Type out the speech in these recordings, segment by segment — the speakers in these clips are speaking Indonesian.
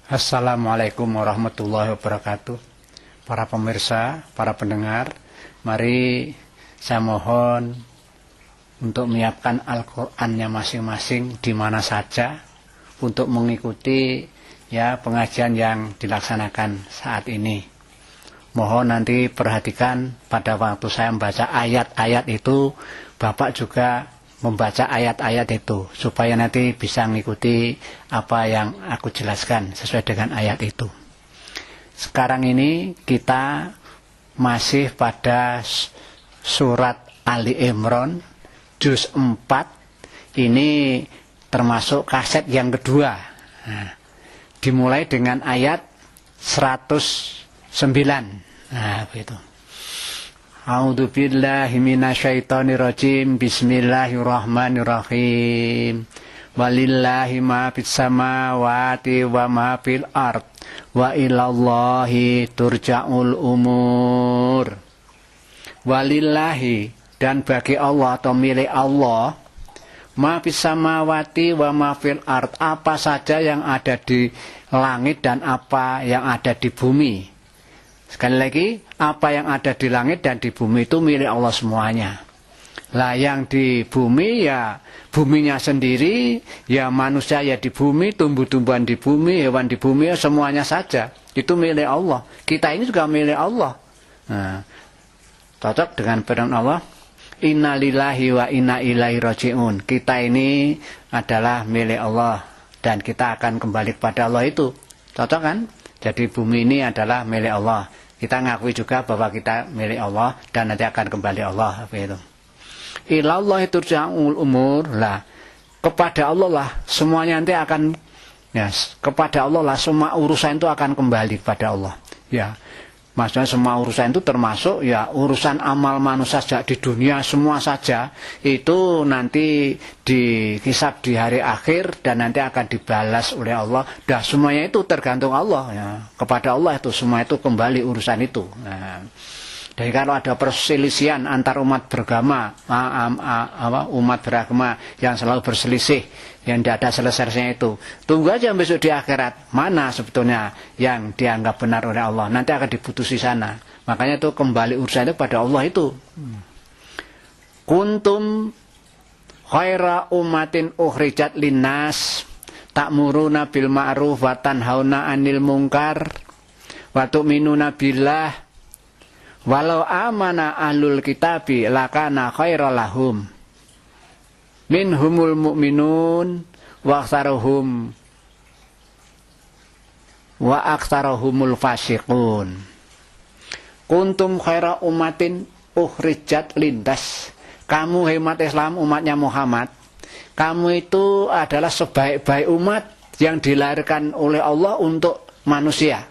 Assalamualaikum warahmatullahi wabarakatuh. Para pemirsa, para pendengar, mari saya mohon untuk menyiapkan Al-Qur'annya masing-masing di mana saja untuk mengikuti pengajian yang dilaksanakan saat ini. Mohon nanti perhatikan pada waktu saya membaca ayat-ayat itu, Bapak juga membaca ayat-ayat itu supaya nanti bisa mengikuti apa yang aku jelaskan sesuai dengan ayat itu. Sekarang ini kita masih pada surat Ali Imran juz 4. Ini termasuk kaset yang kedua. Nah, dimulai dengan ayat 109. Nah, begitu. A'udzu billahi minasyaitonir rajim. Bismillahirrahmanirrahim. Walillahi ma fis samawati wa ma fil ard wa ilallahi turja'ul umur. Walillahi, dan bagi Allah atau milik Allah, ma fis samawati wa ma fil ard, apa saja yang ada di langit dan apa yang ada di bumi. Sekali lagi, apa yang ada di langit dan di bumi itu milik Allah semuanya. Lah yang di bumi ya buminya sendiri, ya manusia ya di bumi, tumbuh-tumbuhan di bumi, hewan di bumi, ya semuanya saja. Itu milik Allah. Kita ini juga milik Allah. Nah, cocok dengan firman Allah, Inna lillahi wa inna ilaihi raji'un. Kita ini adalah milik Allah dan kita akan kembali kepada Allah itu. Cocok kan? Jadi bumi ini adalah milik Allah. Kita ngakui juga bahwa kita milik Allah dan nanti akan kembali Allah. Begitu. Ilallahi turja'ul umur. Lah, kepada Allah lah semuanya nanti akan, kepada Allah lah semua urusan itu akan kembali kepada Allah. Ya, maksudnya semua urusan itu termasuk urusan amal manusia di dunia semua saja itu nanti dihisab di hari akhir dan nanti akan dibalas oleh Allah. Dah semuanya itu tergantung Allah ya. Kepada Allah itu semua itu kembali urusan itu. Nah, jadi kalau ada perselisihan antar umat beragama, umat beragama yang selalu berselisih, yang tidak ada selesainya itu, tunggu aja besok di akhirat mana sebetulnya yang dianggap benar oleh Allah, nanti akan diputusi sana. Makanya itu kembali urusan itu pada Allah itu. Kuntum khaira ummatin ukhrijat linnas ta'muruna bil ma'ruf wa tanhauna 'anil munkar wa tu'minuna billah walau amana ahlul kitabi lakana khairal lahum minhumul mu'minun wa aktsaruhumul fasiqun. Kuntum khaira ummatin ukhrijat lindas. Kamu umat Islam, umatnya Muhammad, kamu itu adalah sebaik-baik umat yang dilahirkan oleh Allah untuk manusia.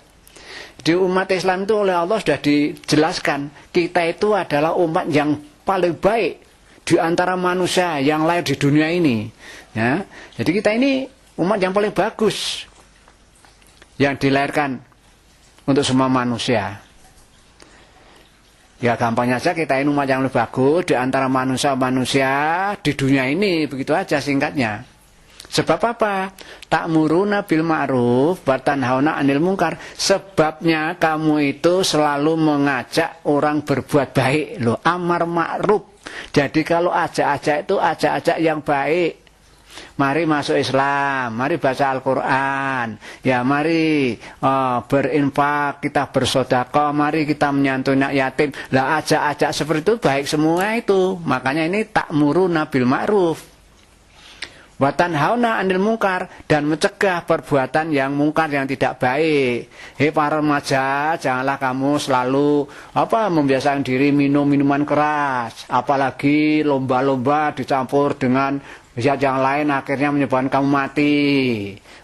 Di umat Islam itu oleh Allah sudah dijelaskan, kita itu adalah umat yang paling baik di antara manusia yang lahir di dunia ini. Ya. Jadi kita ini umat yang paling bagus yang dilahirkan untuk semua manusia. Ya gampangnya saja kita ini umat yang lebih bagus di antara manusia-manusia di dunia ini, begitu aja singkatnya. Sebab apa? Ta'muruna bil ma'ruf wa tanhauna 'anil munkar. Sebabnya kamu itu selalu mengajak orang berbuat baik. Loh, amar ma'ruf. Jadi kalau ajak-ajak itu ajak-ajak yang baik. Mari masuk Islam, mari baca Al-Quran, ya mari berinfak, kita bersedekah, mari kita menyantuni yatim. Lah ajak-ajak seperti itu baik semua itu. Makanya ini ta'muruna bil ma'ruf wa tanhauna 'anil munkar, dan mencegah perbuatan yang mungkar yang tidak baik. Hei para remaja, janganlah kamu selalu membiasakan diri minum minuman keras, apalagi lomba-lomba dicampur dengan zat yang lain akhirnya menyebabkan kamu mati.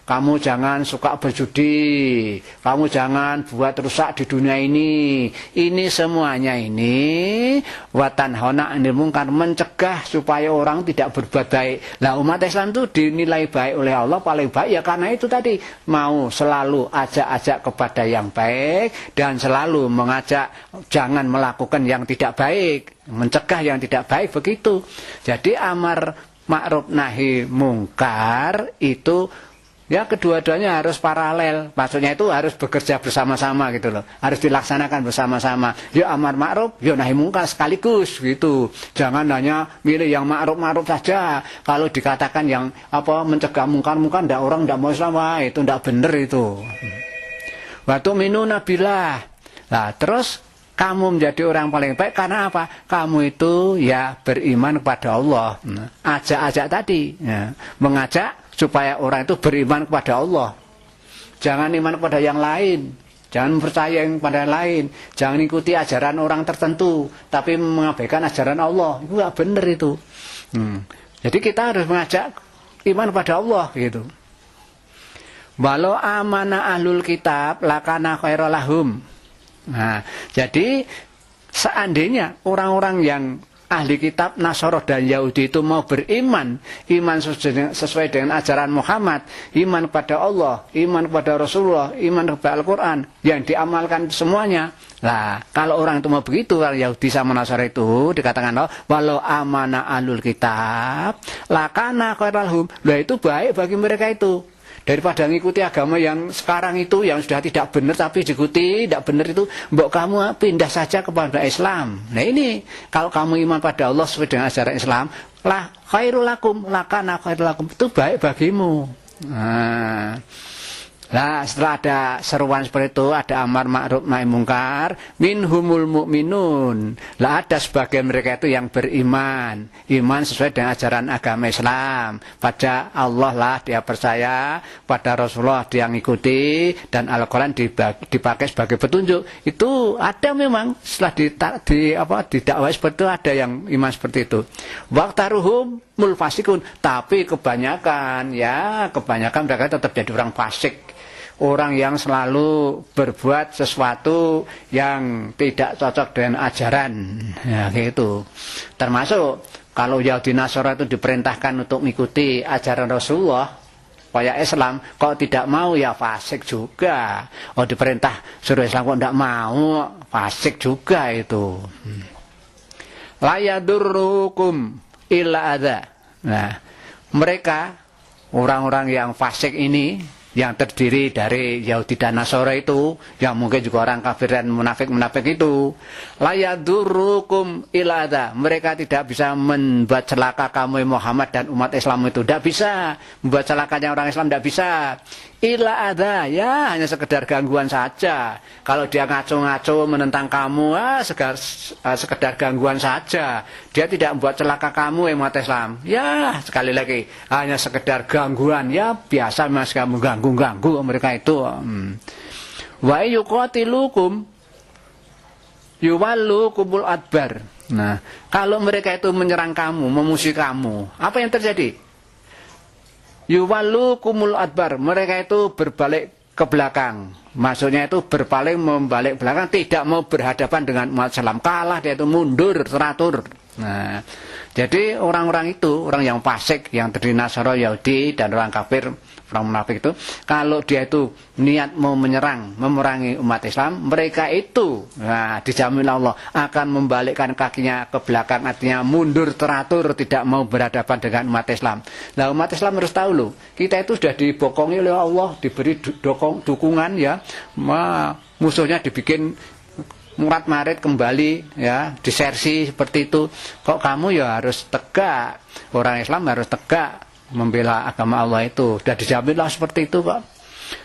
Kamu jangan suka berjudi, kamu jangan buat rusak di dunia ini. Ini semuanya ini wa tanhauna 'anil munkar, mencegah supaya orang tidak berbuat baik. Lah umat Islam itu dinilai baik oleh Allah, paling baik ya karena itu tadi, mau selalu ajak-ajak kepada yang baik dan selalu mengajak jangan melakukan yang tidak baik, mencegah yang tidak baik, begitu. Jadi amar ma'ruf nahi mungkar itu Ya kedua-duanya harus paralel, maksudnya itu harus bekerja bersama-sama gitu loh, harus dilaksanakan bersama-sama. Ya amar ma'ruf, ya nahi mungkar sekaligus gitu. Jangan hanya milih yang ma'ruf saja. Kalau dikatakan yang mencegah mungkar ndak orang ndak mau Islam, itu ndak bener itu. Wa tu'minuna billah. Nah, terus kamu menjadi orang paling baik karena apa? Kamu itu ya beriman kepada Allah. Ajak-ajak tadi, ya, mengajak supaya orang itu beriman kepada Allah. Jangan iman kepada yang lain. Jangan percaya kepada yang lain. Jangan ikuti ajaran orang tertentu. Tapi mengabaikan ajaran Allah. Itu nggak benar itu. Jadi kita harus mengajak iman kepada Allah gitu. Walau amana ahlul kitab lakana khairul lahum. Nah, jadi seandainya orang-orang yang ahli kitab Nasara dan Yahudi itu mau beriman, iman sesuai dengan ajaran Muhammad, iman kepada Allah, iman kepada Rasulullah, iman kepada Al-Quran, yang diamalkan semuanya. Nah, kalau orang itu mau begitu, kalau Yahudi sama Nasara itu dikatakan walau amana ahlul kitab lakana khairul lahum. Lah itu baik bagi mereka itu. Daripada mengikuti agama yang sekarang itu yang sudah tidak benar tapi diikuti tidak benar itu, mbok kamu pindah saja kepada Islam. Nah ini kalau kamu iman pada Allah sesuai dengan ajaran Islam, lah khairul lakum lakana khairul lakum, itu baik bagimu. Nah, setelah ada seruan seperti itu, ada amar ma'ruf nahi mungkar, minhumul mu'minun. Lah ada sebagian mereka itu yang beriman, iman sesuai dengan ajaran agama Islam. Pada Allah lah dia percaya, pada Rasulullah dia ngikuti, dan Al-Quran dipakai sebagai petunjuk. Itu ada memang setelah didakwai seperti itu, ada yang iman seperti itu. Waqtaruhum mulfasikun, tapi kebanyakan mereka tetap jadi orang fasik. Orang yang selalu berbuat sesuatu yang tidak cocok dengan ajaran, ya gitu. Termasuk kalau Yahudi Nasara itu diperintahkan untuk mengikuti ajaran Rasulullah, supaya Islam, kok tidak mau ya fasik juga. Oh diperintah suruh Islam kok tidak mau, fasik juga itu. La yadurrukum illa adza. Nah, mereka orang-orang yang fasik ini yang terdiri dari Yahudi dan Nasara itu, yang mungkin juga orang kafir dan munafik itu, la yadurrukum illa adza. Mereka tidak bisa membuat celaka kamu Muhammad dan umat Islam itu, tidak bisa membuat celakanya orang Islam, tidak bisa. Illa adza, ya hanya sekedar gangguan saja. Kalau dia ngaco-ngaco menentang kamu, sekedar gangguan saja. Dia tidak membuat celaka kamu umat Islam. Ya sekali lagi hanya sekedar gangguan, ya biasa mas kamu ganggu mereka itu. Wa yuqatilukum yuwallukumul adbar. Nah, kalau mereka itu menyerang kamu, memusuhi kamu, apa yang terjadi? Yuwallukumul adbar, mereka itu berbalik ke belakang. Maksudnya itu berpaling membalik belakang, tidak mau berhadapan dengan umat Islam, kalah dia itu mundur teratur. Nah, jadi orang-orang itu, orang yang fasik, yang terdiri Nasara, Yahudi dan orang kafir, orang munafik itu, kalau dia itu niat mau menyerang, memerangi umat Islam, mereka itu, nah, dijamin Allah akan membalikkan kakinya ke belakang, artinya mundur teratur, tidak mau berhadapan dengan umat Islam. Nah, umat Islam harus tahu loh, kita itu sudah dibokongi oleh Allah, diberi dukungan ya, musuhnya dibikin murat marit kembali ya, disersi seperti itu. Kok kamu ya harus tegak, orang Islam harus tegak membela agama Allah itu, sudah dijaminlah seperti itu kok.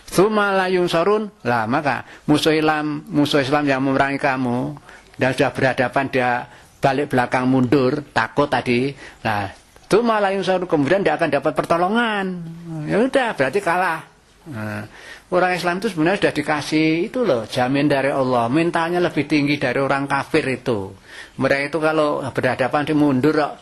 Tsumma la yunsarun, lah maka musuh Islam yang memerangi kamu dan sudah berhadapan, dia balik belakang mundur, takut tadi. Nah, tsumma la yunsarun, kemudian dia akan dapat pertolongan. Ya udah, berarti kalah. Nah, orang Islam itu sebenarnya sudah dikasih itu loh, jamin dari Allah, mintanya lebih tinggi dari orang kafir itu. Mereka itu kalau berhadapan di mundur kok.